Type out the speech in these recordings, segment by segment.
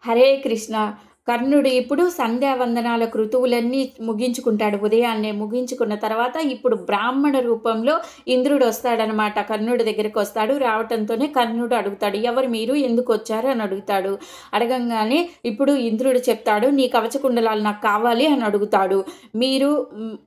హరే కృష్ణ. కర్ణుడు ఇప్పుడు సంధ్యావందనాల క్రతువులన్నీ ముగించుకుంటాడు. ఉదయాన్నే ముగించుకున్న తర్వాత ఇప్పుడు బ్రాహ్మణ రూపంలో ఇంద్రుడొస్తాడనమాట. కర్ణుడి దగ్గరికొస్తాడు. రావటంతోనే కర్ణుడు అడుగుతాడు, "ఎవరు మీరు? ఎందుకొచ్చారు?" అని అడుగుతాడు. అడగంగానే ఇప్పుడు ఇంద్రుడు చెప్తాడు, "నీ కవచకుండలాలు నాకు కావాలి" అని అడుగుతాడు. "మీరు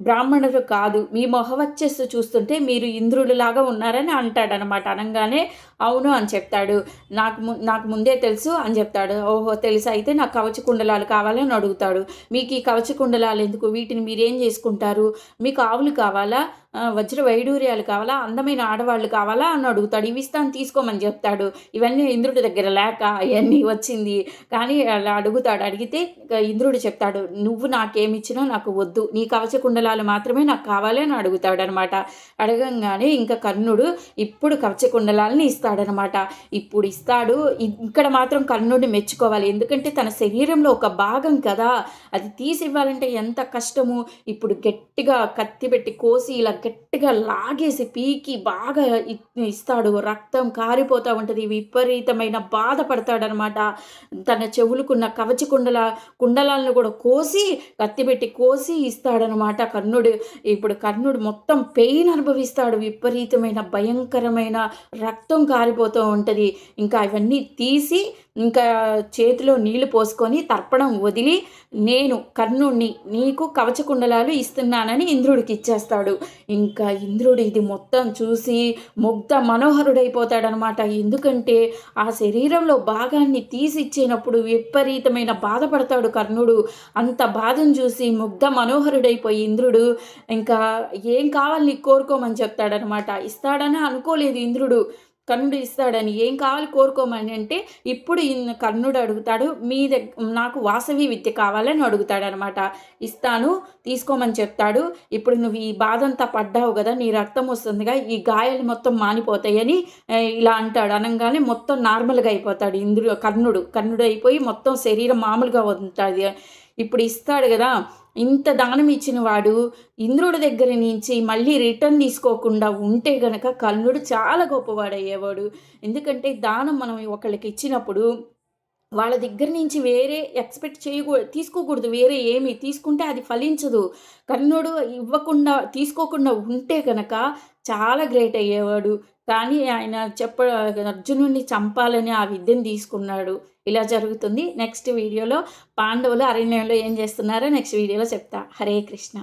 బ్రాహ్మణులు కాదు. మీ మొహవచ్చస్సు చూస్తుంటే మీరు ఇంద్రుడిలాగా ఉన్నారని" అంటాడనమాట. అనంగానే అవును అని చెప్తాడు. నాకు ముందే తెలుసు అని చెప్తాడు. ఓహో! తెలుసా అయితే నాకు కవచ కుండలాలు కావాలి అని అడుగుతాడు. మీకు ఈ కవచ కుండలాలు ఎందుకు? వీటిని మీరేం చేసుకుంటారు? మీకు ఆవులు కావాలా? వజ్ర వైడూర్యాలు కావాలా? అందమైన ఆడవాళ్ళు కావాలా? అని అడుగుతాడు. ఇవి ఇస్తాను తీసుకోమని చెప్తాడు. ఇవన్నీ ఇంద్రుడి దగ్గర లేక అయన్నీ వచ్చింది. కానీ అలా అడుగుతాడు. అడిగితే ఇంద్రుడు చెప్తాడు, "నువ్వు నాకేమిచ్చినా నాకు వద్దు. నీ కవచ కుండలాలు మాత్రమే నాకు కావాలి" అని అడుగుతాడనమాట. అడగంగానే ఇంకా కర్ణుడు ఇప్పుడు కవచ కుండలాలని ఇస్తాడనమాట. ఇప్పుడు ఇస్తాడు. ఇక్కడ మాత్రం కర్ణుడిని మెచ్చుకోవాలి. ఎందుకంటే తన శరీరంలో ఒక భాగం కదా! అది తీసి ఇవ్వాలంటే ఎంత కష్టము. ఇప్పుడు గట్టిగా కత్తి పెట్టి కోసి ఇలా గట్టిగా లాగేసి పీకి బాగా ఇస్తాడు. రక్తం కారిపోతా ఉంటది. విపరీతమైన బాధపడతాడనమాట. తన చెవులకున్న కవచ కుండలాలను కూడా కోసి కత్తి పెట్టి కోసి ఇస్తాడనమాట కర్ణుడు. ఇప్పుడు కర్ణుడు మొత్తం పెయిన్ అనుభవిస్తాడు. విపరీతమైన భయంకరమైన రక్తం కారిపోతూ ఉంటది. ఇంకా ఇవన్నీ తీసి ఇంకా చేతిలో నీళ్లు పోసుకొని తర్పణం వదిలి, "నేను కర్ణుడిని నీకు కవచ కుండలాలు ఇస్తున్నానని" ఇంద్రుడికి ఇచ్చేస్తాడు. ఇంకా ఇంద్రుడు ఇది మొత్తం చూసి ముగ్ధ మనోహరుడైపోతాడనమాట. ఎందుకంటే ఆ శరీరంలో భాగాన్ని తీసి ఇచ్చేటప్పుడు విపరీతమైన బాధపడతాడు కర్ణుడు. అంత బాధను చూసి ముగ్ధ మనోహరుడైపోయి ఇంద్రుడు ఇంకా "ఏం కావాలి నీకు కోరుకోమని" చెప్తాడనమాట. ఇస్తాడని అనుకోలేదు ఇంద్రుడు. కర్ణుడు ఇస్తాడని. "ఏం కావాలి కోరుకోమని" అంటే ఇప్పుడు కర్ణుడు అడుగుతాడు, నాకు వాసవి విద్య కావాలని అడుగుతాడనమాట. ఇస్తాను తీసుకోమని చెప్తాడు. ఇప్పుడు నువ్వు ఈ బాధంతా పడ్డావు గదా! నీ రక్తం వస్తుందిగా, ఈ గాయాలు మొత్తం మానిపోతాయని ఇలా అంటాడు. అనంగానే మొత్తం నార్మల్‌గా అయిపోతాడు కర్ణుడు అయిపోయి మొత్తం శరీరం మామూలుగా ఉంటది. ఇప్పుడు ఇస్తాడు గదా! ఇంత దానం ఇచ్చిన వాడు ఇంద్రుడి దగ్గర నుంచి మళ్ళీ రిటర్న్ తీసుకోకుండా ఉంటే గనక కర్ణుడు చాలా గొప్పవాడయ్యేవాడు. ఎందుకంటే దానం మనం ఒకళ్ళకి ఇచ్చినప్పుడు వాళ్ళ దగ్గర నుంచి వేరే ఎక్స్‌పెక్ట్ తీసుకోకూడదు. వేరే ఏమి తీసుకుంటే అది ఫలించదు. కర్ణుడు తీసుకోకుండా ఉంటే గనక చాలా గ్రేట్ అయ్యేవాడు. కానీ ఆయన అర్జునుడిని చంపాలని ఆ విద్యను తీసుకున్నాడు. ఇలా జరుగుతుంది. నెక్స్ట్ వీడియోలో పాండవులు అరణ్యంలో ఏం చేస్తున్నారో నెక్స్ట్ వీడియోలో చెప్తా. హరే కృష్ణ.